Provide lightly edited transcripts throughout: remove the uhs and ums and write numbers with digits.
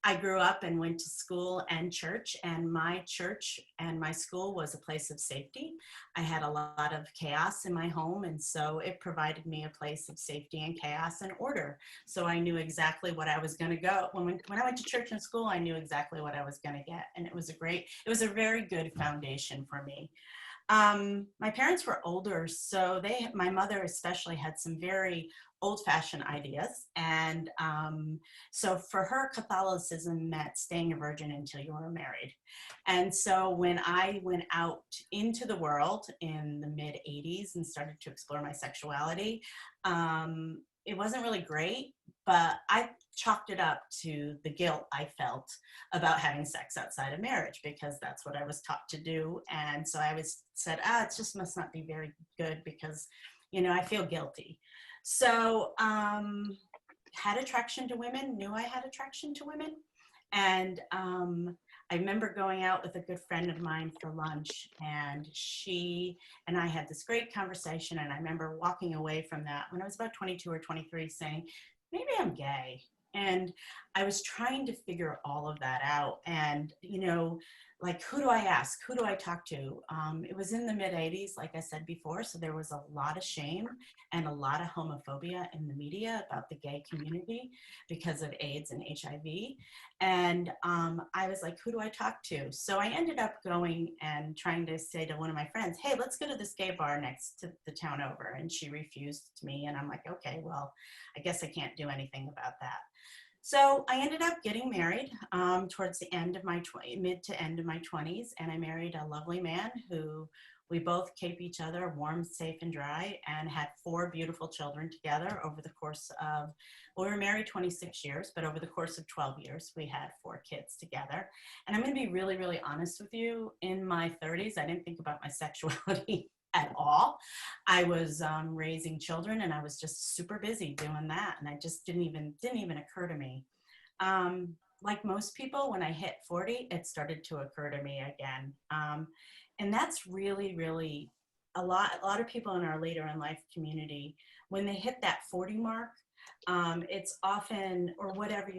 I grew up and went to school and my church and my school was a place of safety. I had a lot of chaos in my home, and so it provided me a place of safety and chaos and order. So I knew exactly what I was going to go. When I went to church and school, I knew exactly what I was going to get, and it was a very good foundation for me. My parents were older, so my mother especially had some very old-fashioned ideas, and so for her, Catholicism meant staying a virgin until you were married. And so when I went out into the world in the mid 80s and started to explore my sexuality, it wasn't really great, but I chalked it up to the guilt I felt about having sex outside of marriage, because that's what I was taught to do. And so I said, it just must not be very good because, I feel guilty. So had attraction to women, knew I had attraction to women. And I remember going out with a good friend of mine for lunch, and she and I had this great conversation. And I remember walking away from that when I was about 22 or 23 saying, maybe I'm gay. And I was trying to figure all of that out. And, like, who do I ask? Who do I talk to? It was in the mid 80s, like I said before. So there was a lot of shame and a lot of homophobia in the media about the gay community because of AIDS and HIV. And I was like, who do I talk to? So I ended up going and trying to say to one of my friends, hey, let's go to this gay bar next to the town over. And she refused me. And I'm like, okay, well, I guess I can't do anything about that. So I ended up getting married towards the end of my mid to end of my 20s, and I married a lovely man who we both kept each other warm, safe, and dry, and had 4 beautiful children together over the course of, well, we were married 26 years, but over the course of 12 years, we had 4 kids together. And I'm going to be really, really honest with you. In my 30s, I didn't think about my sexuality at all. I was raising children, and I was just super busy doing that, and I just didn't even occur to me. Like most people, when I hit 40, it started to occur to me again, and that's really, really a lot of people in our later in life community, when they hit that 40 mark. It's often, or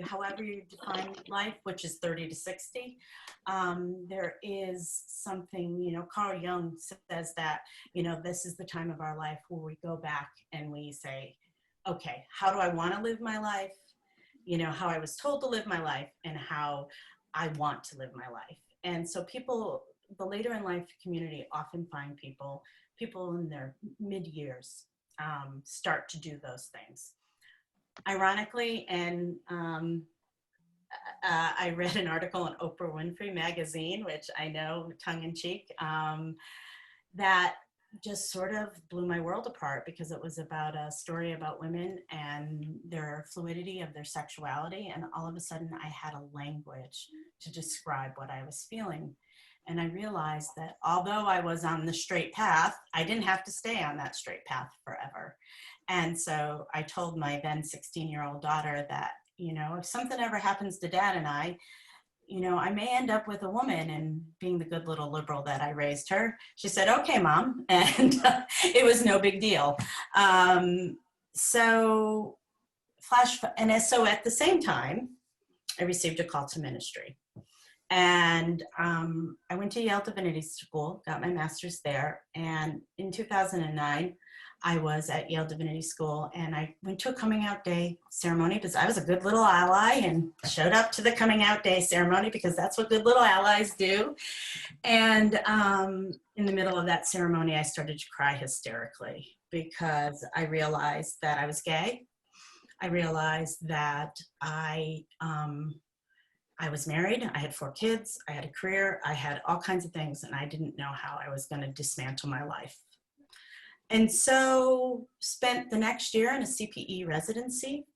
however you define life, which is 30 to 60, there is something, Carl Jung says that, this is the time of our life where we go back and we say, okay, how do I want to live my life? How I was told to live my life and how I want to live my life. And so the later in life community often find people in their mid years start to do those things. Ironically, and I read an article in Oprah Winfrey magazine, which I know, tongue in cheek, that just sort of blew my world apart, because it was about a story about women and their fluidity of their sexuality. And all of a sudden I had a language to describe what I was feeling. And I realized that although I was on the straight path, I didn't have to stay on that straight path forever. And so I told my then 16-year-old daughter that, if something ever happens to Dad and I may end up with a woman. And being the good little liberal that I raised her, she said, okay, Mom. And it was no big deal. So at the same time, I received a call to ministry. And I went to Yale Divinity School, got my master's there. And in 2009, I was at Yale Divinity School, and I went to a coming out day ceremony because I was a good little ally and showed up to the coming out day ceremony because that's what good little allies do. And in the middle of that ceremony, I started to cry hysterically because I realized that I was gay. I realized that I was married, I had 4 kids, I had a career, I had all kinds of things, and I didn't know how I was going to dismantle my life. And so spent the next year in a CPE residency,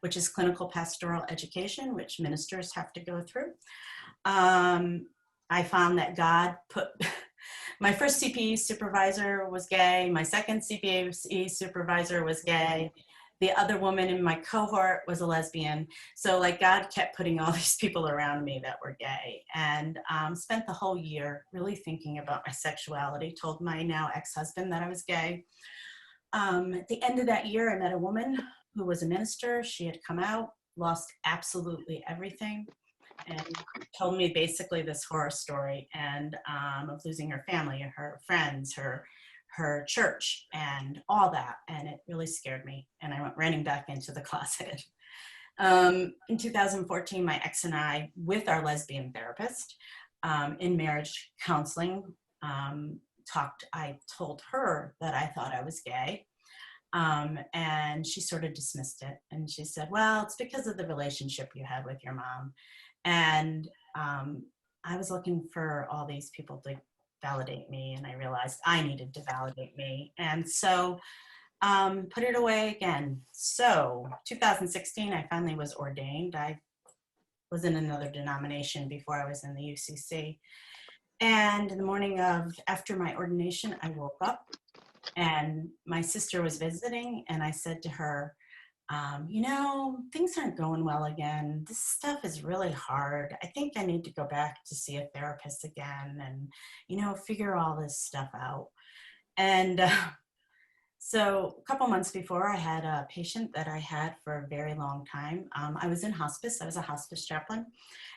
which is clinical pastoral education, which ministers have to go through. I found that God put, my first CPE supervisor was gay, my second CPE supervisor was gay, the other woman in my cohort was a lesbian. So like God kept putting all these people around me that were gay, and spent the whole year really thinking about my sexuality, told my now ex-husband that I was gay. At the end of that year, I met a woman who was a minister. She had come out, lost absolutely everything, and told me basically this horror story and of losing her family, her friends, her church, and all that. And it really scared me. And I went running back into the closet. In 2014, my ex and I, with our lesbian therapist, in marriage counseling, I told her that I thought I was gay. And she sort of dismissed it. And she said, well, it's because of the relationship you had with your mom. And I was looking for all these people to validate me, and I realized I needed to validate me. And so put it away again. So 2016, I finally was ordained. I was in another denomination before I was in the UCC. And in the morning after my ordination, I woke up and my sister was visiting, and I said to her, things aren't going well again. This stuff is really hard. I think I need to go back to see a therapist again and, figure all this stuff out. And so a couple months before, I had a patient that I had for a very long time. I was in hospice. I was a hospice chaplain.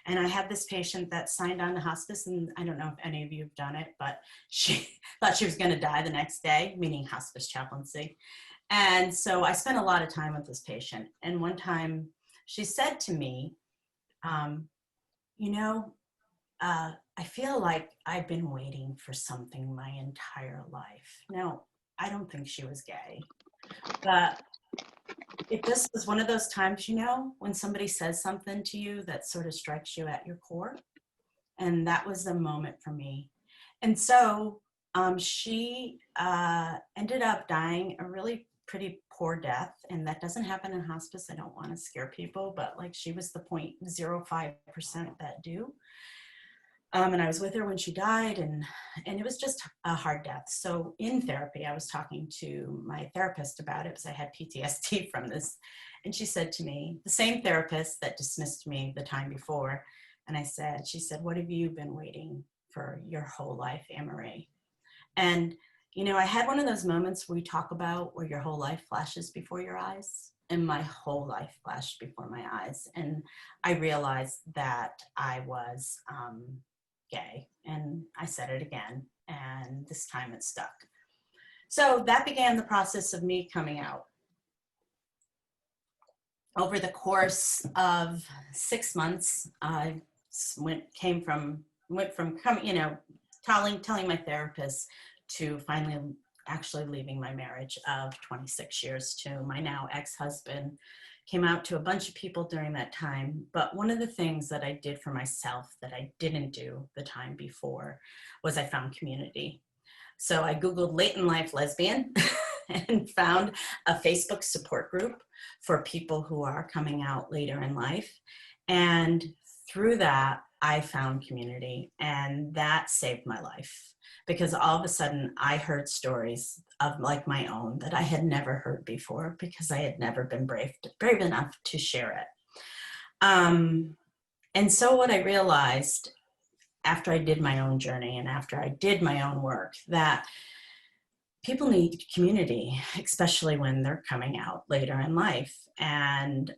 And I had this patient that signed on to hospice. And I don't know if any of you have done it, but she thought she was going to die the next day, meaning hospice chaplaincy. And so I spent a lot of time with this patient. And one time she said to me, I feel like I've been waiting for something my entire life. Now, I don't think she was gay, but it just was one of those times, when somebody says something to you that sort of strikes you at your core. And that was the moment for me. And so she ended up dying a really pretty poor death. And that doesn't happen in hospice. I don't want to scare people, but like she was the 0.05% that do. And I was with her when she died, and it was just a hard death. So in therapy, I was talking to my therapist about it because I had PTSD from this. And she said to me, the same therapist that dismissed me the time before. And she said, what have you been waiting for your whole life, Anne-Marie? And, I had one of those moments where you talk about where your whole life flashes before your eyes. And my whole life flashed before my eyes. And I realized that I was gay. And I said it again. And this time it stuck. So that began the process of me coming out. Over the course of 6 months, I went from telling my therapist to finally actually leaving my marriage of 26 years to my now ex-husband. Came out to a bunch of people during that time. But one of the things that I did for myself that I didn't do the time before was I found community. So I Googled late in life lesbian and found a Facebook support group for people who are coming out later in life. And through that, I found community, and that saved my life, because all of a sudden I heard stories of like my own that I had never heard before because I had never been brave enough to share it. And so what I realized after I did my own journey and after I did my own work, that people need community, especially when they're coming out later in life. And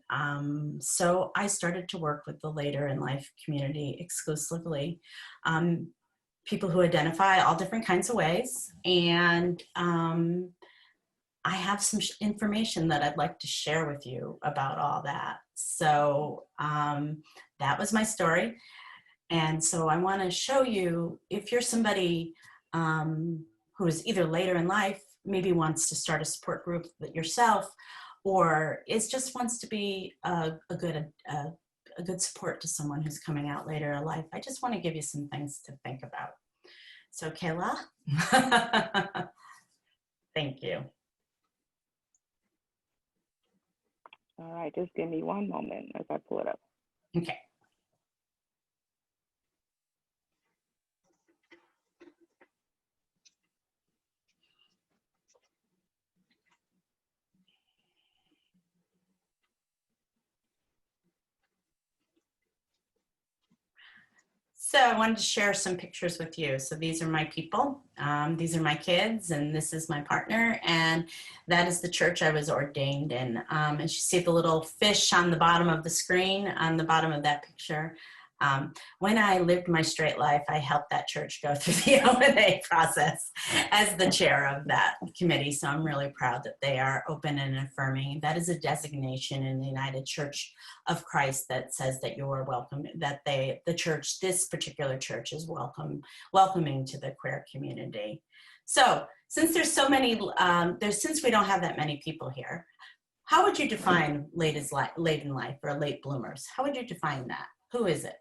so I started to work with the later in life community exclusively. People who identify all different kinds of ways. And I have some information that I'd like to share with you about all that. So that was my story. And so I want to show you, if you're somebody who is either later in life, maybe wants to start a support group yourself, or just wants to be a good support to someone who's coming out later in life. I just want to give you some things to think about. So Kayla, thank you. All right, just give me one moment as I pull it up. Okay. So I wanted to share some pictures with you. So these are my people. These are my kids, and this is my partner. And that is the church I was ordained in. And you see the little fish on the bottom of the screen, on the bottom of that picture. When I lived my straight life, I helped that church go through the O&A process as the chair of that committee. So I'm really proud that they are open and affirming. That is a designation in the United Church of Christ that says that you are welcome, that the church, this particular church, is welcoming to the queer community. So since there's so many, since we don't have that many people here, how would you define late in life or late bloomers? How would you define that? Who is it?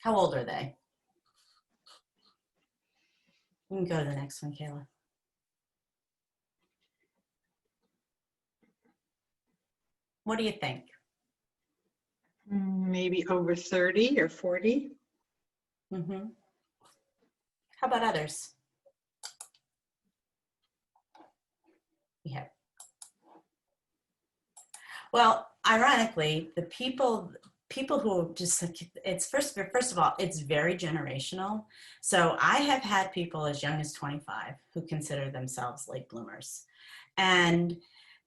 How old are they? You can go to the next one, Kayla. What do you think? Maybe over 30 or 40. Mm-hmm. How about others? Yeah. Well, ironically, the people who just, it's first of all, it's very generational. So I have had people as young as 25 who consider themselves late bloomers. And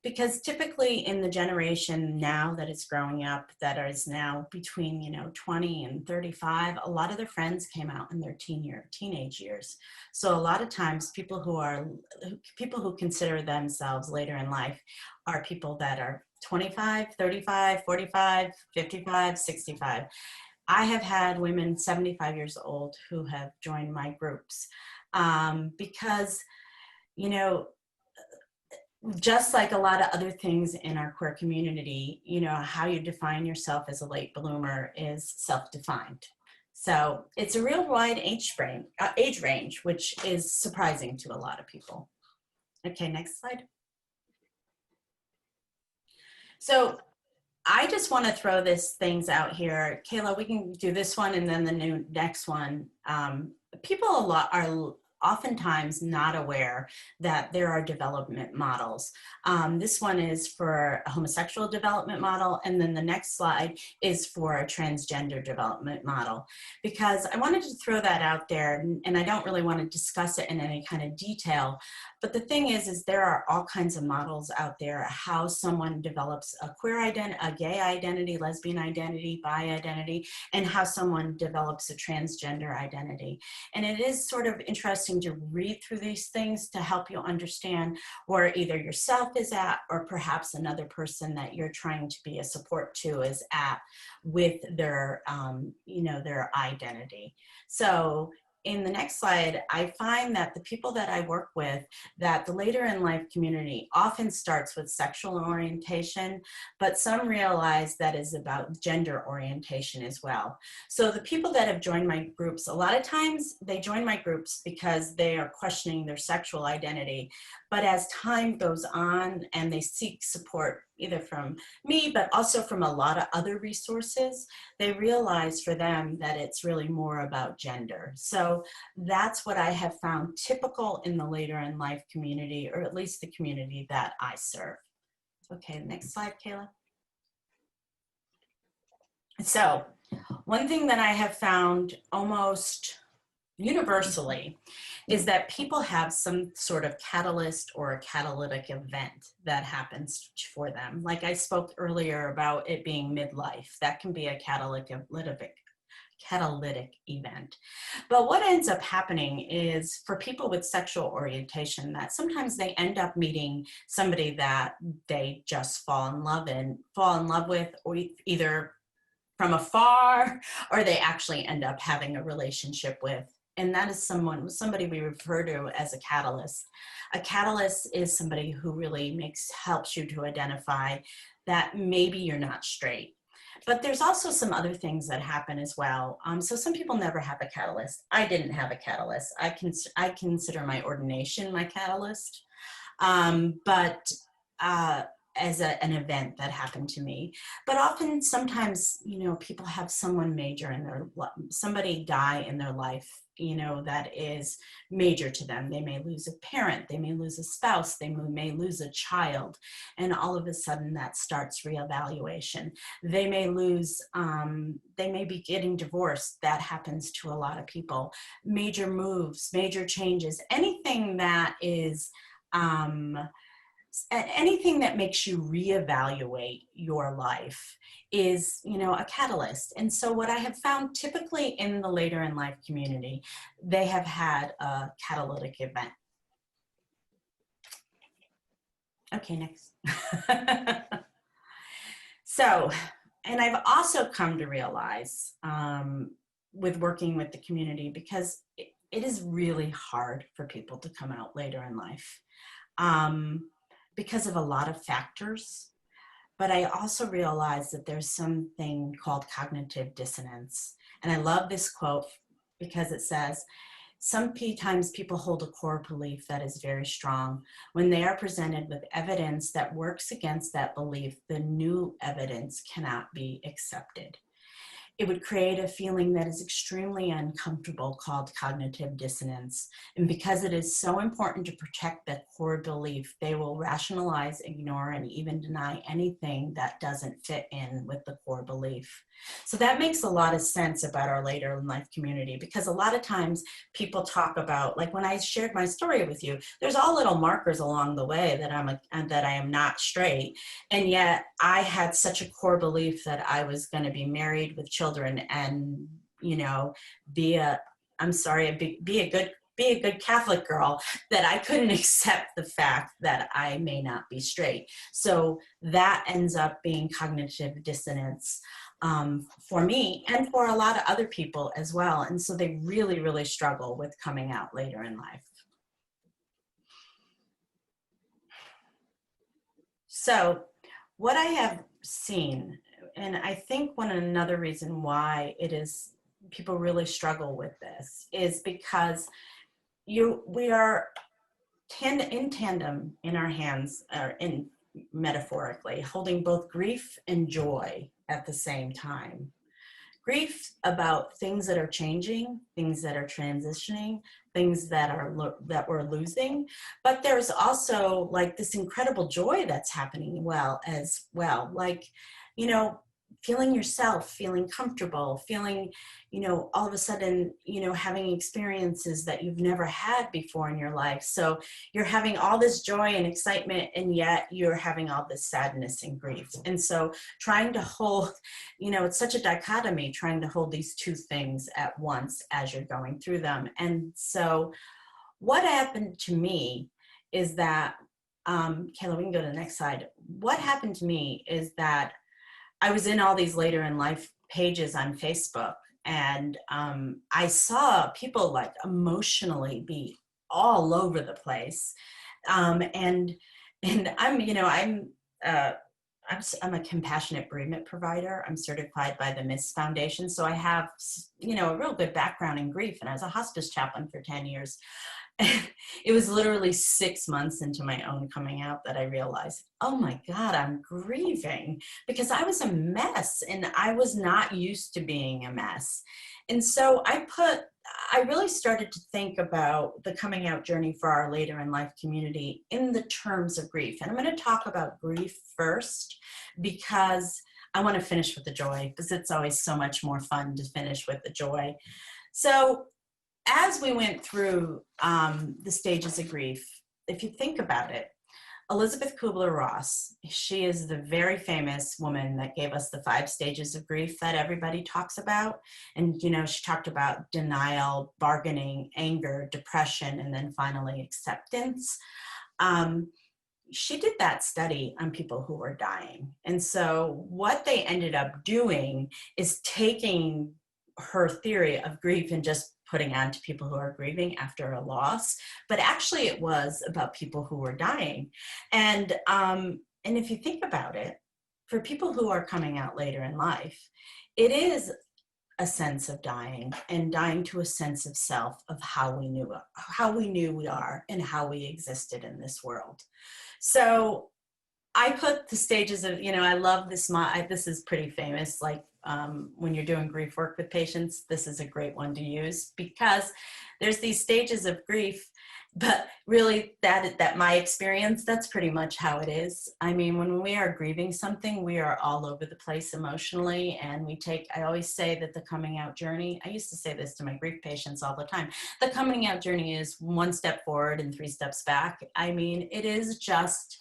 because typically in the generation now that is growing up, that is now between 20 and 35, a lot of their friends came out in their teenage years. So a lot of times people who consider themselves later in life are people that are 25, 35, 45, 55, 65. I have had women 75 years old who have joined my groups because, just like a lot of other things in our queer community, how you define yourself as a late bloomer is self-defined. So it's a real wide age range, which is surprising to a lot of people. Okay, next slide. So I just want to throw these things out here. Kayla, we can do this one and then the next one. People are oftentimes not aware that there are development models. This one is for a homosexual development model, and then the next slide is for a transgender development model. Because I wanted to throw that out there, and I don't really want to discuss it in any kind of detail, but the thing is there are all kinds of models out there, how someone develops a queer identity, a gay identity, lesbian identity, bi identity, and how someone develops a transgender identity. And it is sort of interesting to read through these things to help you understand where either yourself is at or perhaps another person that you're trying to be a support to is at with their, their identity. So in the next slide, I find that the people that I work with, that the later in life community often starts with sexual orientation, but some realize that is about gender orientation as well. So the people that have joined my groups, a lot of times they join my groups because they are questioning their sexual identity. But as time goes on and they seek support either from me, but also from a lot of other resources, they realize for them that it's really more about gender. So that's what I have found typical in the later in life community, or at least the community that I serve. Okay, next slide, Kayla. So one thing that I have found almost universally is that people have some sort of catalyst or a catalytic event that happens for them. Like I spoke earlier about it being midlife, that can be a catalytic event. But what ends up happening is for people with sexual orientation that sometimes they end up meeting somebody that they just fall in love with, or either from afar, or they actually end up having a relationship with. And that is somebody we refer to as a catalyst. A catalyst is somebody who really helps you to identify that maybe you're not straight. But there's also some other things that happen as well. So some people never have a catalyst. I didn't have a catalyst. I consider my ordination my catalyst. As an event that happened to me. But sometimes, people have someone major in somebody die in their life that is major to them. They may lose a parent, they may lose a spouse, they may lose a child, and all of a sudden that starts reevaluation. They may they may be getting divorced. That happens to a lot of people. Major moves, major changes, anything that is, anything that makes you reevaluate your life is, a catalyst. And so what I have found typically in the later in life community, they have had a catalytic event. Okay, next. So, and I've also come to realize with working with the community, because it is really hard for people to come out later in life. Because of a lot of factors. But I also realized that there's something called cognitive dissonance. And I love this quote because it says, sometimes people hold a core belief that is very strong. When they are presented with evidence that works against that belief, the new evidence cannot be accepted. It would create a feeling that is extremely uncomfortable called cognitive dissonance. And because it is so important to protect that core belief, they will rationalize, ignore, and even deny anything that doesn't fit in with the core belief. So that makes a lot of sense about our later in life community, because a lot of times people talk about, like when I shared my story with you, there's all little markers along the way that I am not straight. And yet I had such a core belief that I was going to be married with children and, be a good Catholic girl, that I couldn't accept the fact that I may not be straight. So that ends up being cognitive dissonance for me and for a lot of other people as well. And so they really, really struggle with coming out later in life. So what I have seen, and I think another reason why people really struggle with this is because we are in tandem in our hands, in metaphorically, holding both grief and joy at the same time. Grief about things that are changing, things that are transitioning, things that we're losing, but there's also like this incredible joy that's happening as well. Like, feeling yourself, feeling comfortable, feeling, all of a sudden, having experiences that you've never had before in your life. So you're having all this joy and excitement, and yet you're having all this sadness and grief. And so trying to hold, it's such a dichotomy, trying to hold these two things at once as you're going through them. And so what happened to me is that, Kayla, we can go to the next slide. What happened to me is that I was in all these later in life pages on Facebook, and I saw people like emotionally be all over the place. And I'm a compassionate bereavement provider. I'm certified by the MISS Foundation. So I have, a real good background in grief, and I was a hospice chaplain for 10 years. It was literally 6 months into my own coming out that I realized, oh my God, I'm grieving, because I was a mess and I was not used to being a mess. And so I really started to think about the coming out journey for our later in life community in the terms of grief. And I'm going to talk about grief first, because I want to finish with the joy, because it's always so much more fun to finish with the joy. So as we went through the stages of grief, if you think about it, Elizabeth Kubler-Ross, she is the very famous woman that gave us the 5 stages of grief that everybody talks about. And, she talked about denial, bargaining, anger, depression, and then finally acceptance. She did that study on people who were dying. And so what they ended up doing is taking her theory of grief and just putting on to people who are grieving after a loss, but actually it was about people who were dying. And if you think about it, for people who are coming out later in life, it is a sense of dying, and dying to a sense of self, of how we knew we are and how we existed in this world. So I put the stages of, I love this, this is pretty famous, like when you're doing grief work with patients, this is a great one to use, because there's these stages of grief. But really, that my experience, that's pretty much how it is. I mean, when we are grieving something, we are all over the place emotionally, and I always say that the coming out journey, I used to say this to my grief patients all the time, the coming out journey is 1 step forward and 3 steps back. I mean, it is just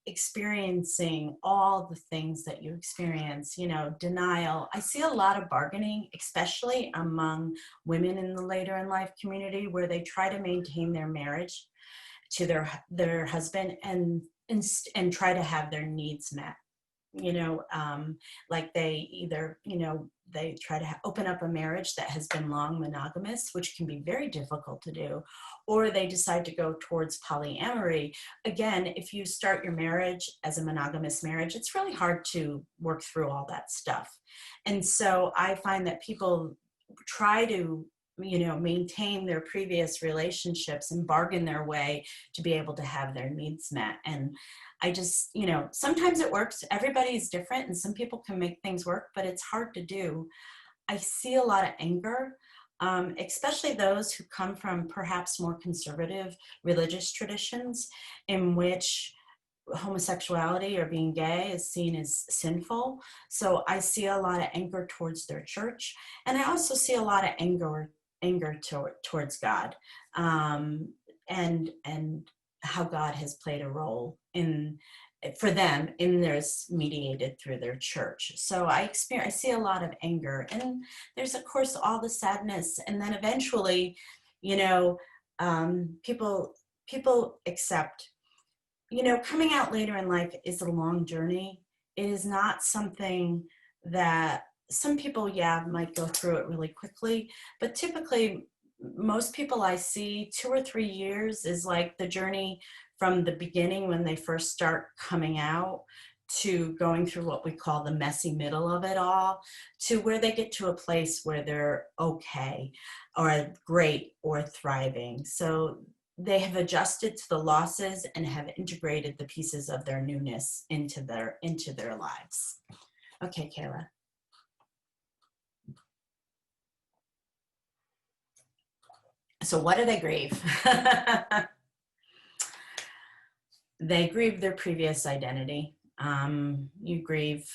experiencing all the things that you experience, denial. I see a lot of bargaining, especially among women in the later in life community, where they try to maintain their marriage to their husband and try to have their needs met. Like they either, they try to open up a marriage that has been long monogamous, which can be very difficult to do, or they decide to go towards polyamory. Again, if you start your marriage as a monogamous marriage, it's really hard to work through all that stuff. And so I find that people try to maintain their previous relationships and bargain their way to be able to have their needs met. And I just, sometimes it works. Everybody's different, and some people can make things work, but it's hard to do. I see a lot of anger, especially those who come from perhaps more conservative religious traditions in which homosexuality or being gay is seen as sinful. So I see a lot of anger towards their church, and I also see a lot of anger towards God, and how God has played a role for them in this mediated through their church. So I see a lot of anger, and there's of course all the sadness, and then eventually, people accept. Coming out later in life is a long journey. It is not something that some people, might go through it really quickly, but typically most people I see 2 or 3 years is like the journey from the beginning when they first start coming out to going through what we call the messy middle of it all, to where they get to a place where they're okay or great or thriving. So they have adjusted to the losses and have integrated the pieces of their newness into their lives. Okay, Kayla. So what do they grieve? They grieve their previous identity. You grieve,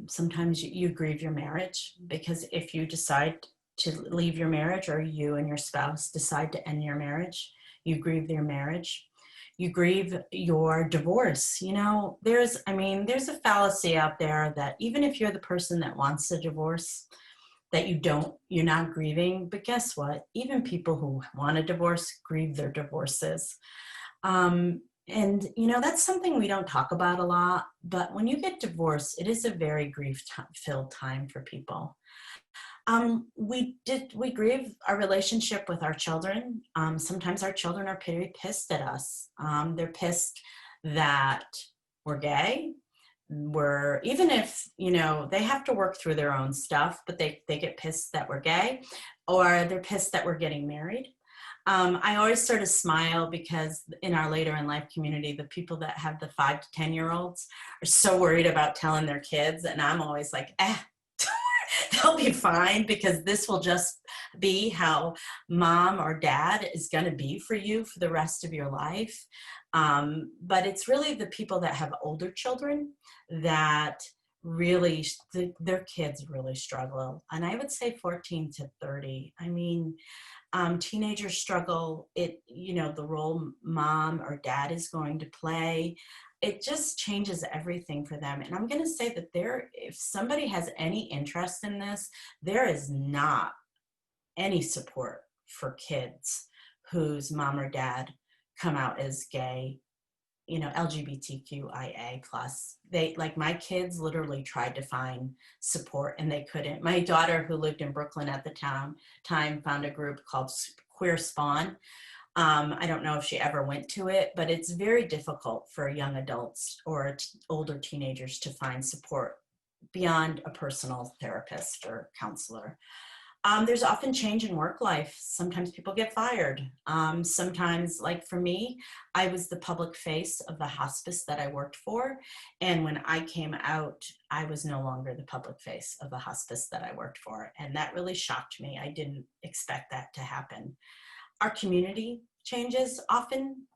sometimes you grieve your marriage, because if you decide to leave your marriage, or you and your spouse decide to end your marriage, you grieve their marriage. You grieve your divorce. There's a fallacy out there that even if you're the person that wants a divorce, that you're not grieving. But guess what? Even people who want a divorce grieve their divorces. And that's something we don't talk about a lot, but when you get divorced, it is a very grief-filled time for people. We grieve our relationship with our children. Sometimes our children are pretty pissed at us. They're pissed that we're gay. Even if, they have to work through their own stuff, but they get pissed that we're gay, or they're pissed that we're getting married. I always sort of smile, because in our later in life community, the people that have the 5 to 10-year-olds are so worried about telling their kids. And I'm always like, they'll be fine, because this will just be how mom or dad is going to be for you for the rest of your life. But it's really the people that have older children that really, their kids really struggle. And I would say 14 to 30. I mean, teenagers struggle, the role mom or dad is going to play. It just changes everything for them. And I'm going to say that if somebody has any interest in this, there is not any support for kids whose mom or dad come out as gay, LGBTQIA+. My kids literally tried to find support and they couldn't. My daughter, who lived in Brooklyn at the time, found a group called Queer Spawn. I don't know if she ever went to it, but it's very difficult for young adults or older teenagers to find support beyond a personal therapist or counselor. There's often change in work life. Sometimes people get fired. Sometimes, like for me, I was the public face of the hospice that I worked for. And when I came out, I was no longer the public face of the hospice that I worked for. And that really shocked me. I didn't expect that to happen. Our community changes often.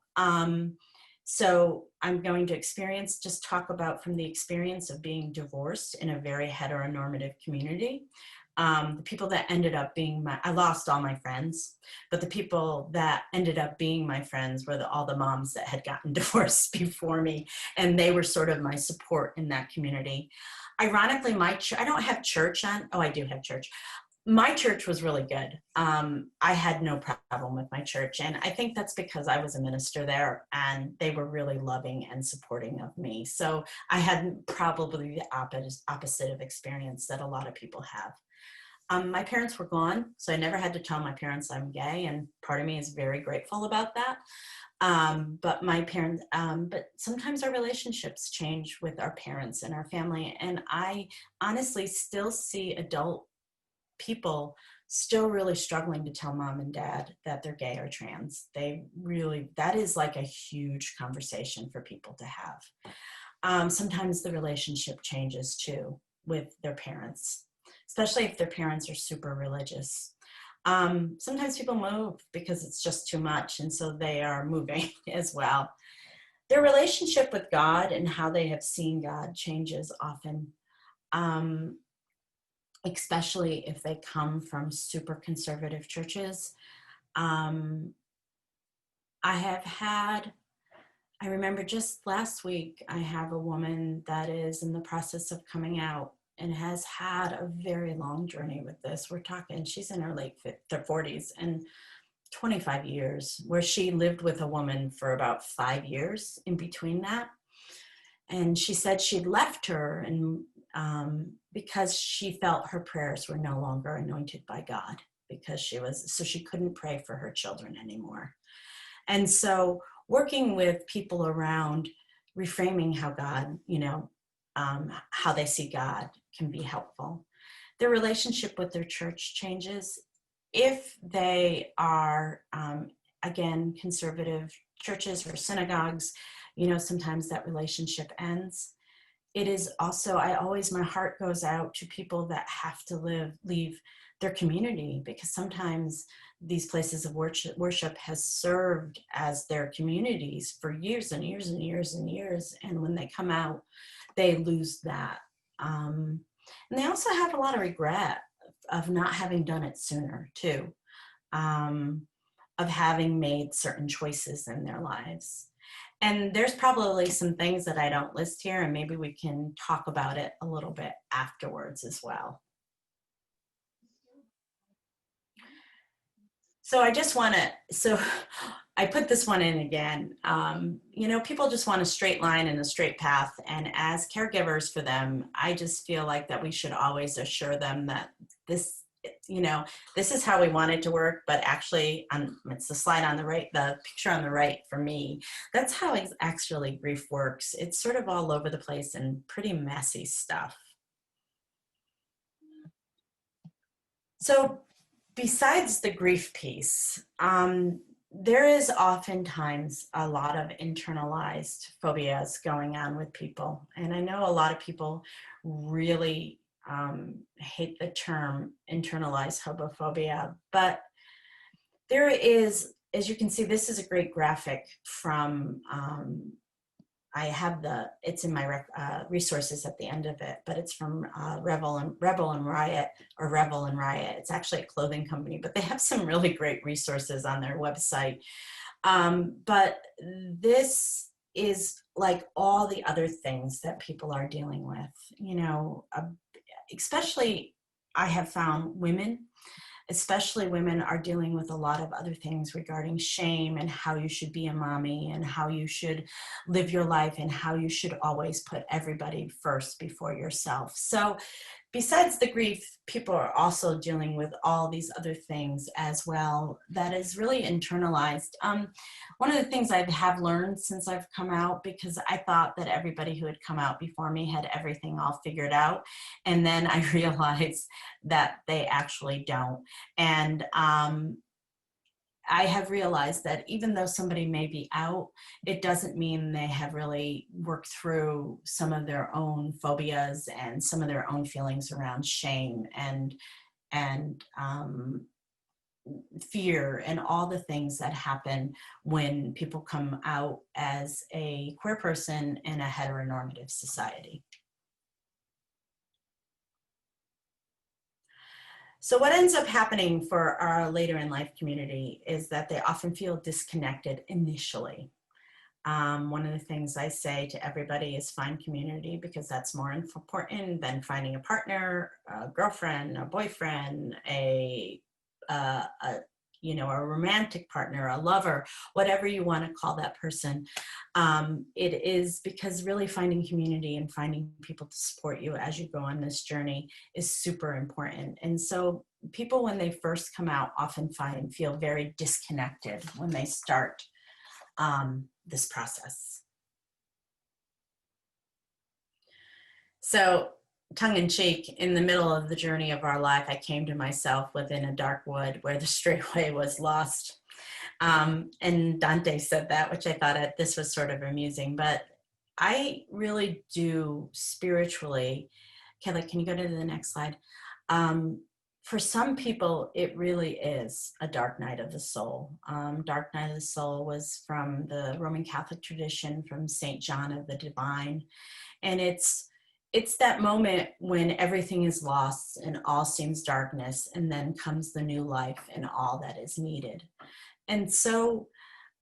So I'm going to just talk about from the experience of being divorced in a very heteronormative community. The people that ended up being I lost all my friends, but the people that ended up being my friends were all the moms that had gotten divorced before me, and they were sort of my support in that community. Ironically, I don't have church on, oh, I do have church. My church was really good. I had no problem with my church, and I think that's because I was a minister there, and they were really loving and supporting of me. So I had probably the opposite of experience that a lot of people have. My parents were gone, so I never had to tell my parents I'm gay, and part of me is very grateful about that. But sometimes our relationships change with our parents and our family, and I honestly still see adult people still really struggling to tell mom and dad that they're gay or trans. That is like a huge conversation for people to have. Sometimes the relationship changes too with their parents, especially if their parents are super religious. Sometimes people move because it's just too much, and so they are moving as well. Their relationship with God and how they have seen God changes often, especially if they come from super conservative churches. I remember just last week, I have a woman that is in the process of coming out and has had a very long journey with this. We're talking, she's in her late 40s and 25 years, where she lived with a woman for about 5 years in between that. And she said she'd left her and because she felt her prayers were no longer anointed by God, because she couldn't pray for her children anymore. And so working with people around reframing how God, how they see God can be helpful. Their relationship with their church changes. If they are, again, conservative churches or synagogues, sometimes that relationship ends. It is also, my heart goes out to people that have to leave their community, because sometimes these places of worship has served as their communities for years and years and years and years. And when they come out, they lose that. And they also have a lot of regret of not having done it sooner too, of having made certain choices in their lives. And there's probably some things that I don't list here, and maybe we can talk about it a little bit afterwards as well. So I put this one in again. People just want a straight line and a straight path. And as caregivers for them, I just feel like that we should always assure them that this is how we want it to work, but actually, it's the slide on the right, the picture on the right for me. That's how actually grief works. It's sort of all over the place and pretty messy stuff. So besides the grief piece, there is oftentimes a lot of internalized phobias going on with people. And I know a lot of people really hate the term internalized homophobia, but there is, as you can see, this is a great graphic from, it's in my resources at the end of it, but it's from Revel and Riot. It's actually a clothing company, but they have some really great resources on their website. But this is like all the other things that people are dealing with, especially I have found especially women are dealing with a lot of other things regarding shame and how you should be a mommy and how you should live your life and how you should always put everybody first before yourself. So besides the grief, people are also dealing with all these other things as well that is really internalized. One of the things I have learned since I've come out, because I thought that everybody who had come out before me had everything all figured out, and then I realized that they actually don't. And I have realized that even though somebody may be out, it doesn't mean they have really worked through some of their own phobias and some of their own feelings around shame and fear and all the things that happen when people come out as a queer person in a heteronormative society. So what ends up happening for our later in life community is that they often feel disconnected initially. One of the things I say to everybody is find community, because that's more important than finding a partner, a girlfriend, a boyfriend, a romantic partner, a lover, whatever you want to call that person. It is because really finding community and finding people to support you as you go on this journey is super important. And so people, when they first come out, often feel very disconnected when they start this process. So, tongue-in-cheek, in the middle of the journey of our life, I came to myself within a dark wood where the straight way was lost. And Dante said that, which I thought this was sort of amusing, but I really do spiritually. Kelly, can you go to the next slide? For some people, it really is a dark night of the soul. Dark night of the soul was from the Roman Catholic tradition, from St. John of the Divine. And it's that moment when everything is lost and all seems darkness, and then comes the new life and all that is needed. And so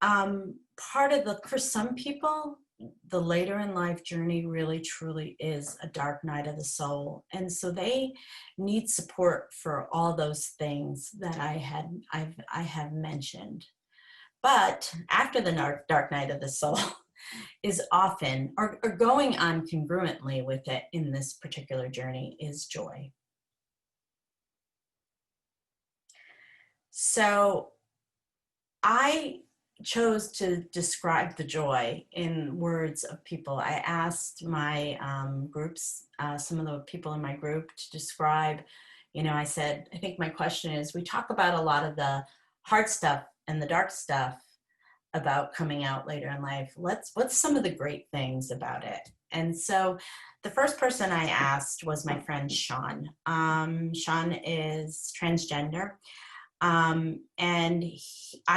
for some people, the later in life journey really truly is a dark night of the soul. And so they need support for all those things that I have mentioned. But after the dark night of the soul is often, or going on congruently with it in this particular journey, is joy. So I chose to describe the joy in words of people. I asked my groups, some of the people in my group, to describe, I said, I think my question is, we talk about a lot of the hard stuff and the dark stuff about coming out later in life. What's some of the great things about it? And so the first person I asked was my friend Sean. Sean is transgender. I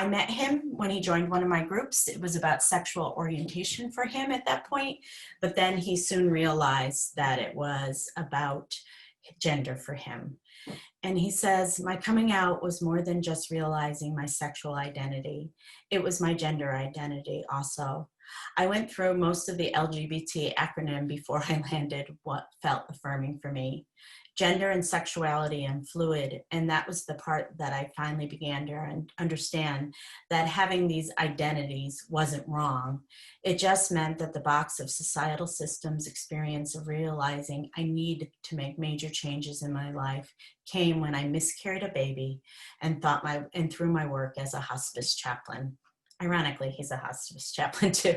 met him when he joined one of my groups. It was about sexual orientation for him at that point, but then he soon realized that it was about gender for him. And he says, my coming out was more than just realizing my sexual identity. It was my gender identity also. I went through most of the LGBT acronym before I landed what felt affirming for me. Gender and sexuality and fluid, and that was the part that I finally began to understand, that having these identities wasn't wrong. It just meant that the box of societal systems experience of realizing I need to make major changes in my life came when I miscarried a baby and through my work as a hospice chaplain. Ironically, he's a hospice chaplain too.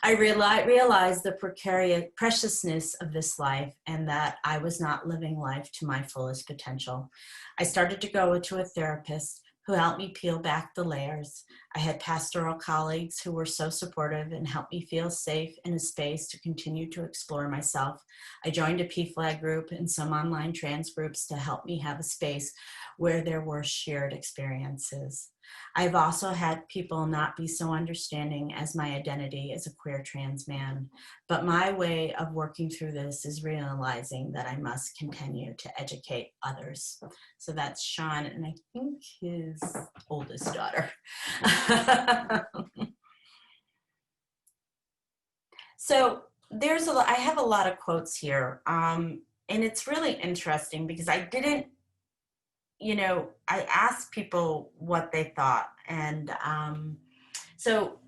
I realized the preciousness of this life and that I was not living life to my fullest potential. I started to go to a therapist who helped me peel back the layers. I had pastoral colleagues who were so supportive and helped me feel safe in a space to continue to explore myself. I joined a PFLAG group and some online trans groups to help me have a space where there were shared experiences. I've also had people not be so understanding as my identity as a queer trans man, but my way of working through this is realizing that I must continue to educate others. So that's Sean, and I think his oldest daughter. So I have a lot of quotes here, and it's really interesting because I didn't, I asked people what they thought. And so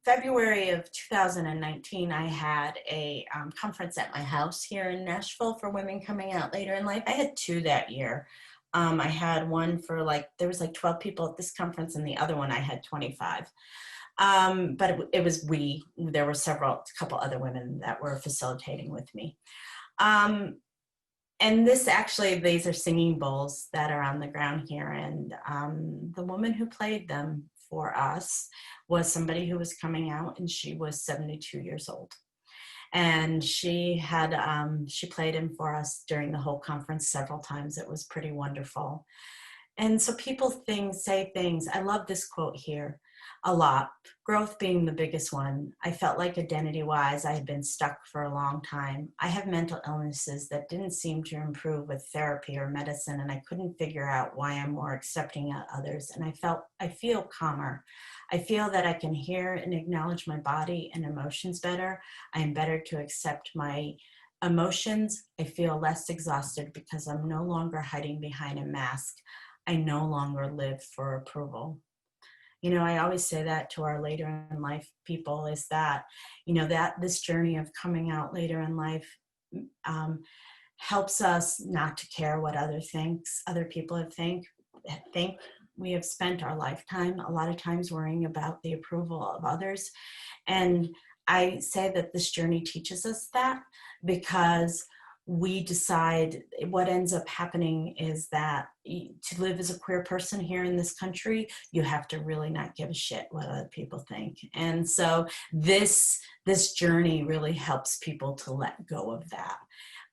February of 2019, I had a conference at my house here in Nashville for women coming out later in life. I had two that year. I had one for there was 12 people at this conference, and the other one I had 25. But it was there were a couple other women that were facilitating with me. And these are singing bowls that are on the ground here. And the woman who played them for us was somebody who was coming out, and she was 72 years old. And she played him for us during the whole conference several times. It was pretty wonderful. And so people say things. I love this quote here a lot. Growth being the biggest one. I felt like identity-wise, I had been stuck for a long time. I have mental illnesses that didn't seem to improve with therapy or medicine, and I couldn't figure out why I'm more accepting of others. And I feel calmer. I feel that I can hear and acknowledge my body and emotions better. I am better to accept my emotions. I feel less exhausted because I'm no longer hiding behind a mask. I no longer live for approval. I always say that to our later in life people is that, that this journey of coming out later in life helps us not to care what other people think. We have spent our lifetime a lot of times worrying about the approval of others. And I say that this journey teaches us that, because we decide what ends up happening is that to live as a queer person here in this country, you have to really not give a shit what other people think. And so this journey really helps people to let go of that.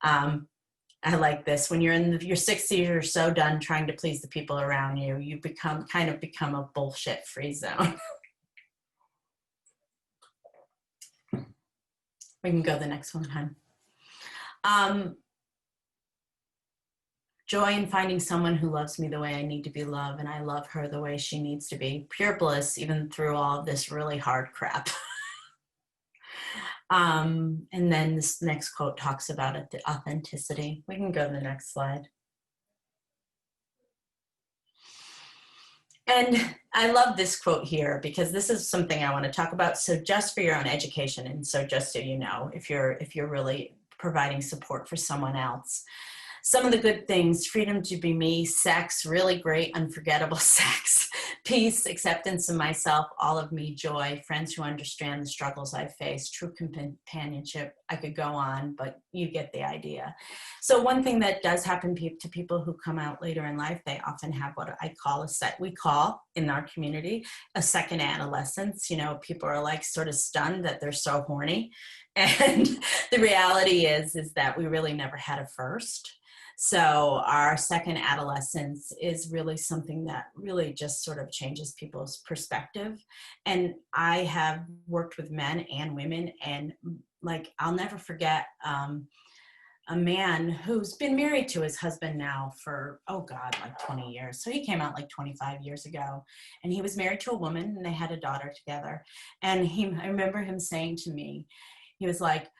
I like this. When you're in your 60s, you're so done trying to please the people around you, you become a bullshit-free zone. We can go to the next one, hon. Joy in finding someone who loves me the way I need to be loved, and I love her the way she needs to be. Pure bliss, even through all of this really hard crap. And then this next quote talks about it, the authenticity. We can go to the next slide. And I love this quote here because this is something I want to talk about. So just for your own education, and so just so you know, if you're really providing support for someone else. Some of the good things: freedom to be me, sex, really great, unforgettable sex, peace, acceptance of myself, all of me, joy, friends who understand the struggles I face, true companionship. I could go on, but you get the idea. So one thing that does happen to people who come out later in life, they often have what we call in our community a second adolescence. People are sort of stunned that they're so horny. And the reality is that we really never had a first. So our second adolescence is really something that really just sort of changes people's perspective. And I have worked with men and women, and I'll never forget a man who's been married to his husband now for, 20 years. So he came out 25 years ago, and he was married to a woman, and they had a daughter together. And I remember him saying to me, he was like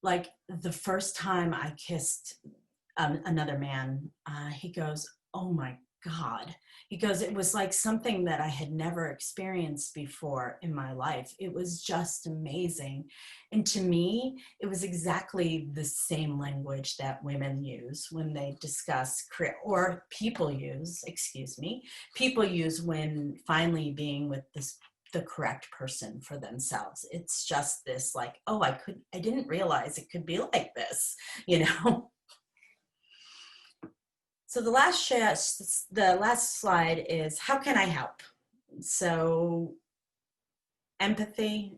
the first time I kissed another man, he goes, oh my God. He goes, it was like something that I had never experienced before in my life. It was just amazing. And to me, it was exactly the same language that women use when they discuss, or people use when finally being with the correct person for themselves. It's just this I didn't realize it could be like this, So the last slide is, how can I help? So empathy.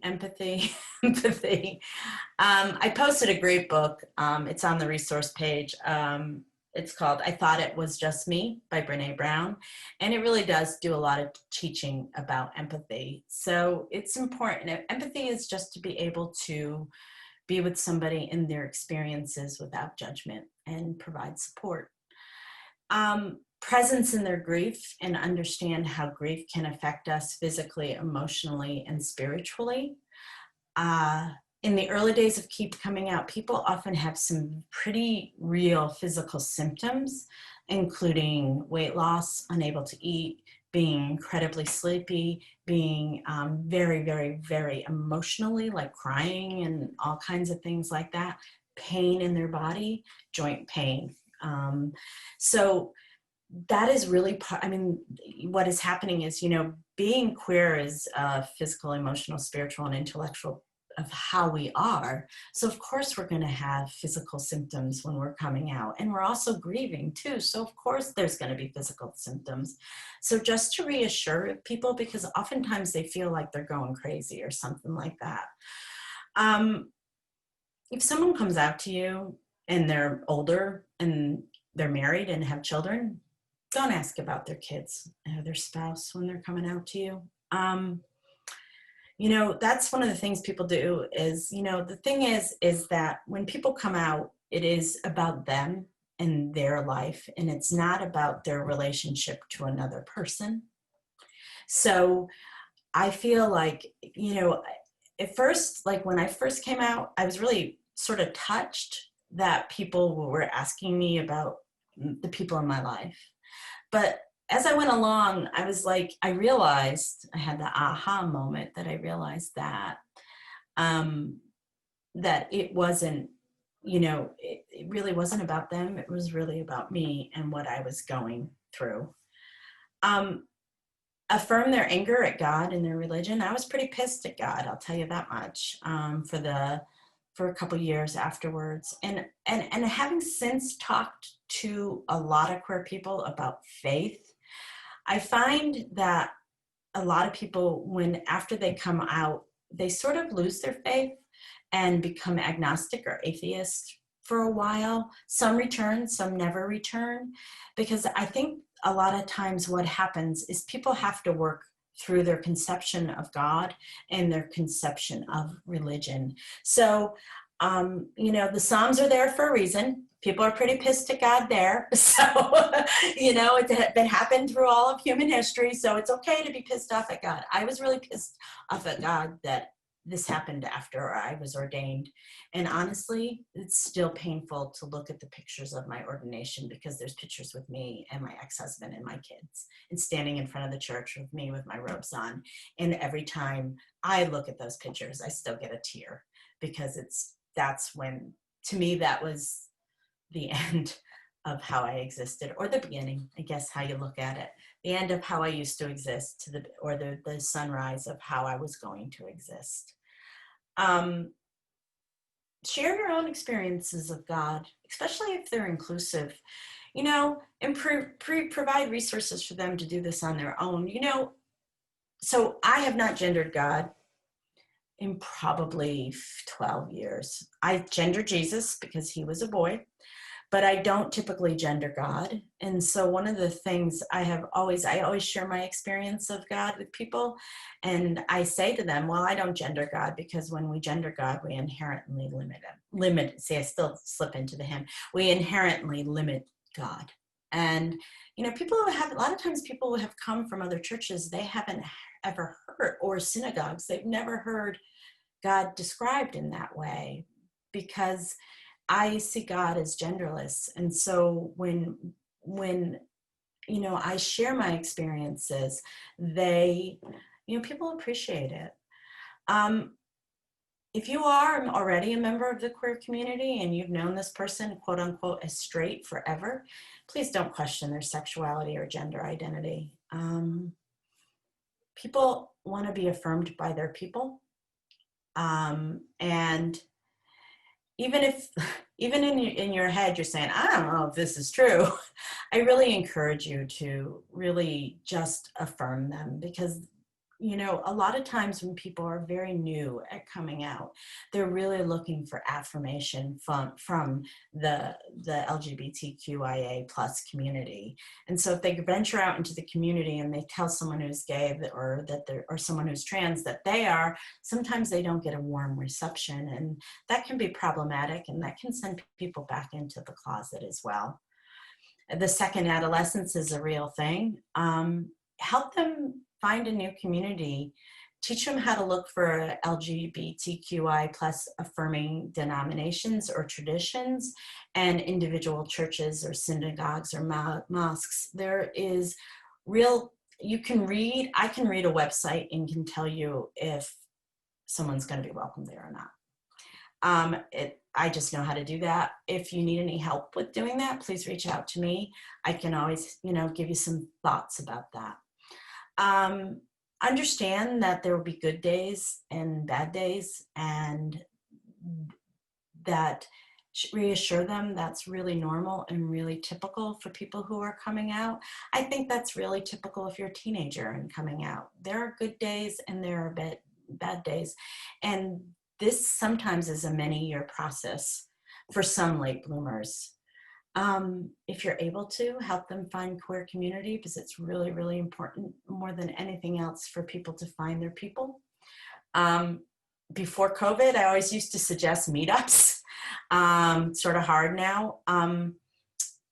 I posted a great book. It's on the resource page. It's called I Thought It Was Just Me by Brene Brown. And it really does do a lot of teaching about empathy. So it's important. Empathy is just to be able to be with somebody in their experiences without judgment and provide support. Presence in their grief, and understand how grief can affect us physically, emotionally, and spiritually. In the early days of Keep Coming Out, people often have some pretty real physical symptoms, including weight loss, unable to eat, being incredibly sleepy, being very, very, very emotionally, like crying and all kinds of things like that, pain in their body, joint pain. So that is really, I mean, what is happening is, being queer is physical, emotional, spiritual, and intellectual of how we are. So of course we're going to have physical symptoms when we're coming out, and we're also grieving too. So of course there's going to be physical symptoms. So just to reassure people, because oftentimes they feel like they're going crazy or something like that. If someone comes out to you and they're older and they're married and have children, don't ask about their kids or their spouse when they're coming out to you. That's one of the things people do is, the thing is that when people come out, it is about them and their life, and it's not about their relationship to another person. So I feel like, at first, like when I first came out, I was really sort of touched that people were asking me about the people in my life. But as I went along, I was like, I had the aha moment that I realized that that it wasn't, it really wasn't about them. It was really about me and what I was going through. Affirm their anger at God and their religion. I was pretty pissed at God, I'll tell you that much, for a couple years afterwards. And having since talked to a lot of queer people about faith, I find that a lot of people, when after they come out, they sort of lose their faith and become agnostic or atheist for a while. Some return, some never return, because I think a lot of times what happens is people have to work through their conception of God and their conception of religion. So, the Psalms are there for a reason. People are pretty pissed at God there. So, it happened through all of human history. So it's okay to be pissed off at God. I was really pissed off at God that this happened after I was ordained. And honestly, it's still painful to look at the pictures of my ordination, because there's pictures with me and my ex-husband and my kids, and standing in front of the church with me with my robes on. And every time I look at those pictures, I still get a tear, because that's when, to me, that was the end of how I existed, or the beginning, I guess, how you look at it. The end of how I used to exist, or the sunrise of how I was going to exist. Share your own experiences of God, especially if they're inclusive, and provide resources for them to do this on their own. So I have not gendered God in probably 12 years. I gender Jesus because he was a boy, but I don't typically gender God. And so one of the things I always share my experience of God with people. And I say to them, well, I don't gender God, because when we gender God, we inherently see, I still slip into the hymn. We inherently limit God. And, a lot of times people who have come from other churches, they haven't ever heard, or synagogues, they've never heard God described in that way, because I see God as genderless. And so when I share my experiences, people appreciate it. If you are already a member of the queer community and you've known this person, quote unquote, as straight forever, please don't question their sexuality or gender identity. People want to be affirmed by their people. And even in your head, you're saying, I don't know if this is true, I really encourage you to really just affirm them, because, a lot of times when people are very new at coming out, they're really looking for affirmation from the LGBTQIA plus community. And so if they venture out into the community and they tell someone who's gay or someone who's trans that they are, sometimes they don't get a warm reception, and that can be problematic, and that can send people back into the closet as well. The second adolescence is a real thing. Help them find a new community. Teach them how to look for LGBTQI plus affirming denominations or traditions and individual churches or synagogues or mosques. There is real, I can read a website and can tell you if someone's going to be welcome there or not. I just know how to do that. If you need any help with doing that, please reach out to me. I can always, give you some thoughts about that. Understand that there will be good days and bad days, and that reassure them that's really normal and really typical for people who are coming out. I think that's really typical if you're a teenager and coming out. There are good days and there are bad days. And this sometimes is a many-year process for some late bloomers. If you're able to, help them find queer community, because it's really, really important more than anything else for people to find their people. Before COVID, I always used to suggest meetups. Sort of hard now. I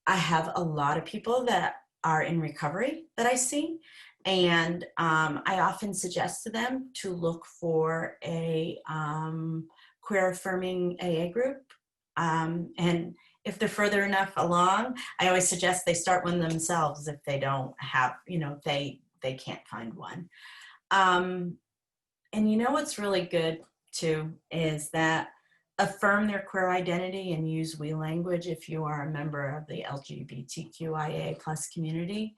have a lot of people that are in recovery that I see, and I often suggest to them to look for a queer affirming AA group. And if they're further enough along, I always suggest they start one themselves if they don't have, they can't find one. And what's really good too is that affirm their queer identity and use we language if you are a member of the LGBTQIA+ community.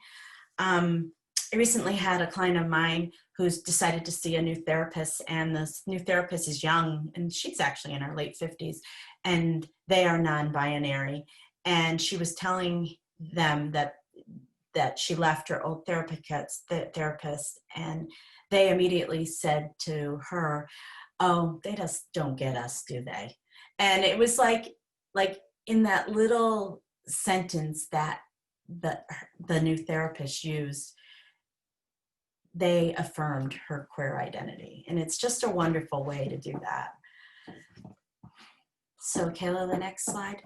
I recently had a client of mine who's decided to see a new therapist, and this new therapist is young, and she's actually in her late 50s, and they are non-binary. And she was telling them that she left her old therapist, and they immediately said to her, "Oh, they just don't get us, do they?" And it was like in that little sentence that the new therapist used, they affirmed her queer identity. And it's just a wonderful way to do that. So Kayla, the next slide.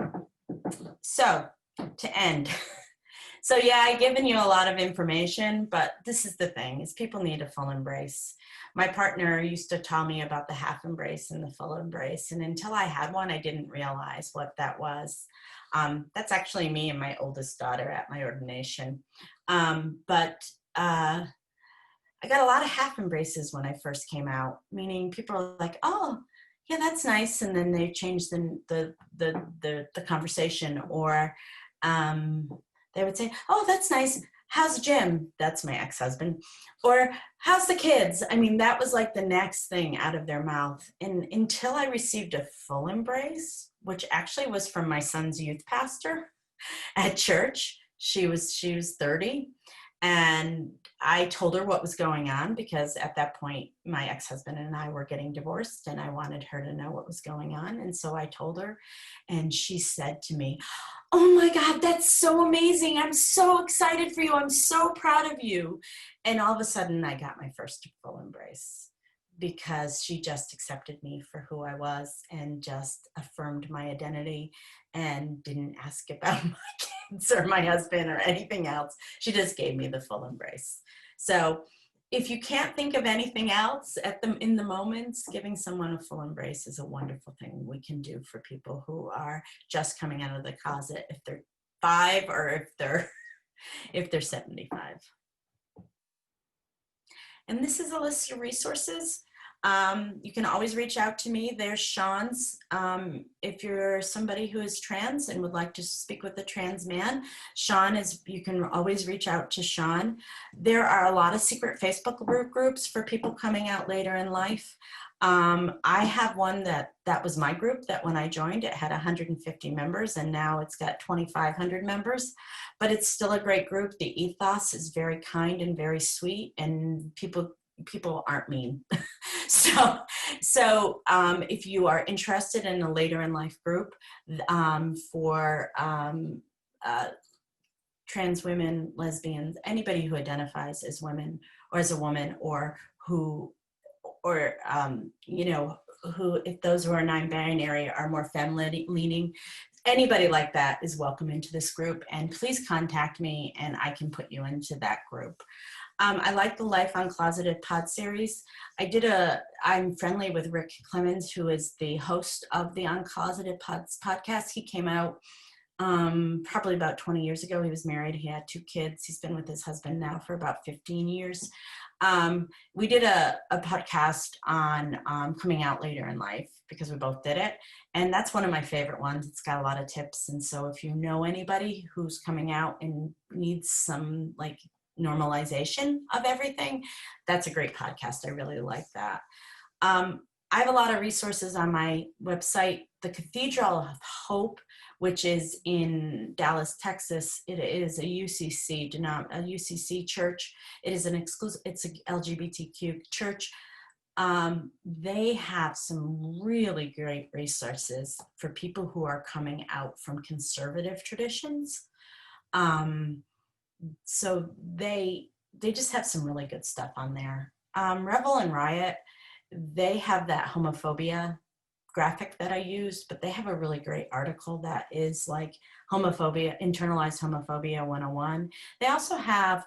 So to end. So yeah, I've given you a lot of information, but this is the thing, is people need a full embrace. My partner used to tell me about the half embrace and the full embrace. And until I had one, I didn't realize what that was. That's actually me and my oldest daughter at my ordination. But I got a lot of half embraces when I first came out, meaning people are like, "Oh, yeah, that's nice," and then they change the conversation, or they would say, "Oh, that's nice. How's Jim?" That's my ex-husband. Or, "How's the kids?" I mean, that was like the next thing out of their mouth. And until I received a full embrace, which actually was from my son's youth pastor at church. She was 30. And I told her what was going on, because at that point, my ex-husband and I were getting divorced, and I wanted her to know what was going on. And so I told her, and she said to me, "Oh my God, that's so amazing. I'm so excited for you. I'm so proud of you." And all of a sudden I got my first full embrace, because she just accepted me for who I was and just affirmed my identity and didn't ask about my kids or my husband or anything else. She just gave me the full embrace. So if you can't think of anything else in the moments, giving someone a full embrace is a wonderful thing we can do for people who are just coming out of the closet, if they're 5 or if they're 75. And this is a list of resources. You can always reach out to me. There's Sean's. If you're somebody who is trans and would like to speak with a trans man, you can always reach out to Sean. There are a lot of secret Facebook groups for people coming out later in life. I have one that was my group, that when I joined, it had 150 members, and now it's got 2,500 members, but it's still a great group. The ethos is very kind and very sweet, and people aren't mean. So if you are interested in a later in life group for trans women, lesbians, anybody who identifies as women or as a woman, or who, if those who are non-binary are more femme-leaning, anybody like that is welcome into this group. And please contact me and I can put you into that group. I like the Life Uncloseted pod series. I'm friendly with Rick Clemens, who is the host of the Uncloseted podcast. He came out probably about 20 years ago. He was married. He had 2 kids. He's been with his husband now for about 15 years. We did a podcast on coming out later in life because we both did it. And that's one of my favorite ones. It's got a lot of tips. And so if you know anybody who's coming out and needs some like normalization of everything, that's a great podcast. I really like that. I have a lot of resources on my website. The Cathedral of Hope, which is in Dallas, Texas. It is a UCC church. It is an exclusive, it's an LGBTQ church. They have some really great resources for people who are coming out from conservative traditions. So they just have some really good stuff on there. Revel and Riot, they have that homophobia graphic that I used, but they have a really great article that is like homophobia, internalized homophobia 101. They also have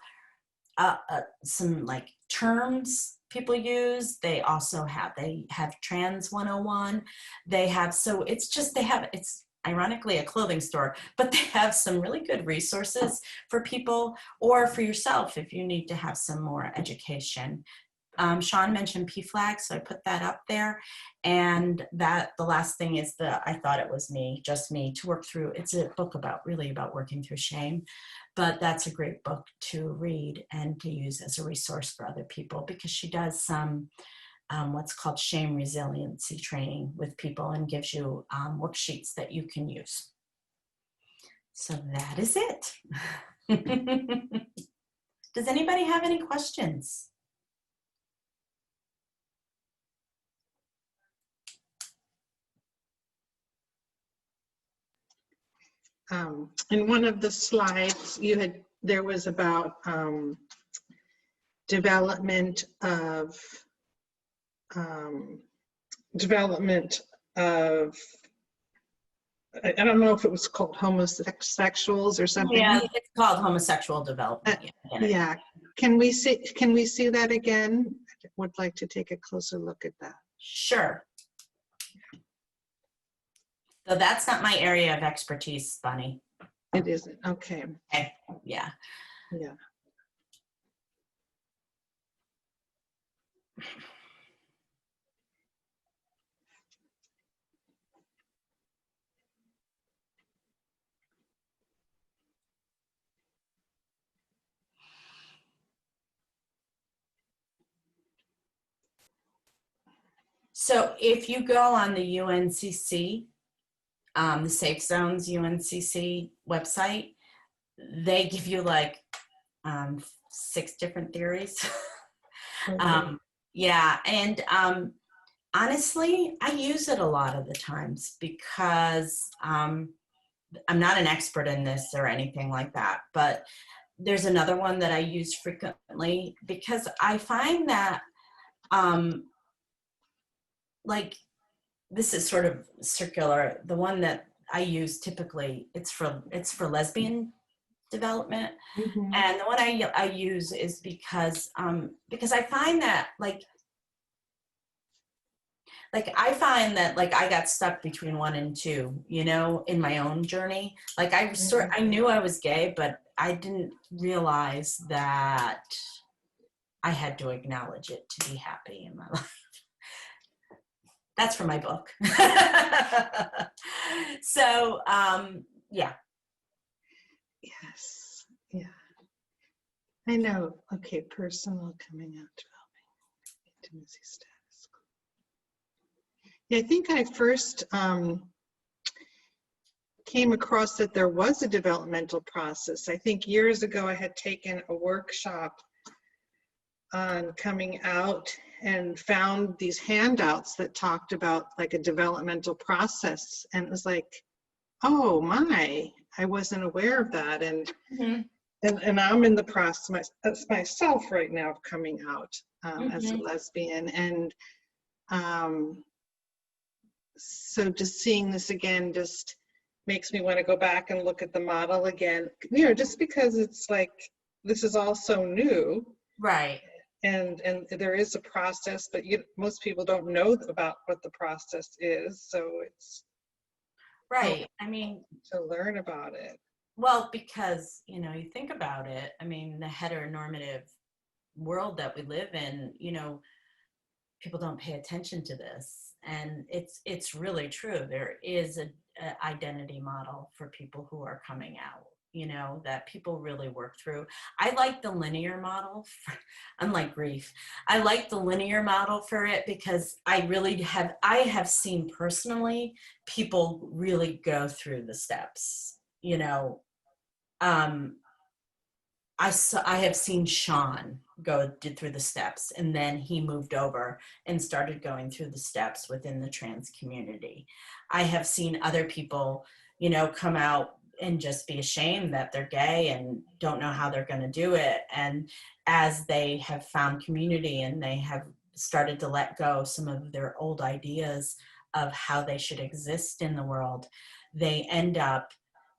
some like terms people use. They have trans 101. It's ironically a clothing store, but they have some really good resources for people or for yourself if you need to have some more education. Sean mentioned PFLAG, so I put that up there. And that the last thing is I thought it was just me to work through. It's a book about working through shame, but that's a great book to read and to use as a resource for other people because she does some what's called shame resiliency training with people and gives you worksheets that you can use. So that is it. Does anybody have any questions? In one of the slides there was about development of I don't know if it was called homosexuals or something. Yeah, it's called homosexual development. Yeah. Can we see that again? I would like to take a closer look at that. Sure. So that's not my area of expertise, Bunny. It isn't. Okay. Okay. Yeah. Yeah. So if you go on the UNCC, the Safe Zones UNCC website, they give you like 6 different theories. Okay. Yeah, and honestly, I use it a lot of the times because I'm not an expert in this or anything like that, but there's another one that I use frequently because I find that like this is sort of circular. The one that I use typically, it's for lesbian development. Mm-hmm. And the one I use is because I find that like I find that like I got stuck between 1 and 2, in my own journey. Like I knew I was gay, but I didn't realize that I had to acknowledge it to be happy in my life. That's from my book. So, yeah. Yes. Yeah. I know. Okay. Personal coming out developing intimacy status. Yeah, I think I first came across that there was a developmental process. I think years ago I had taken a workshop on coming out and found these handouts that talked about like a developmental process, and it was like, oh my, I wasn't aware of that. And and I'm in the process myself right now of coming out as a lesbian, and so just seeing this again just makes me want to go back and look at the model again, just because it's like this is all so new, Right. And there is a process, but most people don't know about what the process is, so it's Right. I mean, to learn about it. well, because, you know, you think about it, I mean, the heteronormative world that we live in, you know, people don't pay attention to this. And it's really true. There is a identity model for people who are coming out, you know, that people really work through. I like the linear model, unlike grief. I like the linear model for it because I have seen personally people really go through the steps, you know. um, I have seen Sean through the steps, and then he moved over and started going through the steps within the trans community. I have seen other people, you know, come out and just be ashamed that they're gay and don't know how they're going to do it. And as they have found community and they have started to let go some of their old ideas of how they should exist in the world, they end up,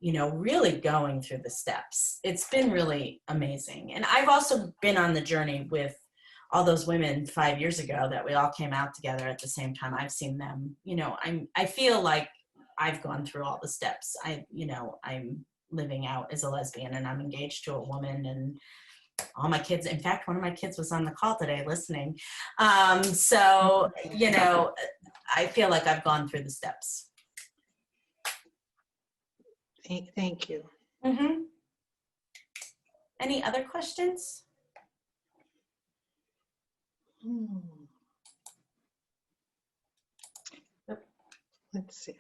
you know, really going through the steps. It's been really amazing. And I've also been on the journey with all those women 5 years ago that we all came out together at the same time. I've seen them, you know, I feel like I've gone through all the steps. You know, I'm living out as a lesbian and I'm engaged to a woman, and all my kids, in fact, one of my kids was on the call today listening. So, you know, I feel like I've gone through the steps. Thank you. Mm-hmm. Any other questions? Let's see.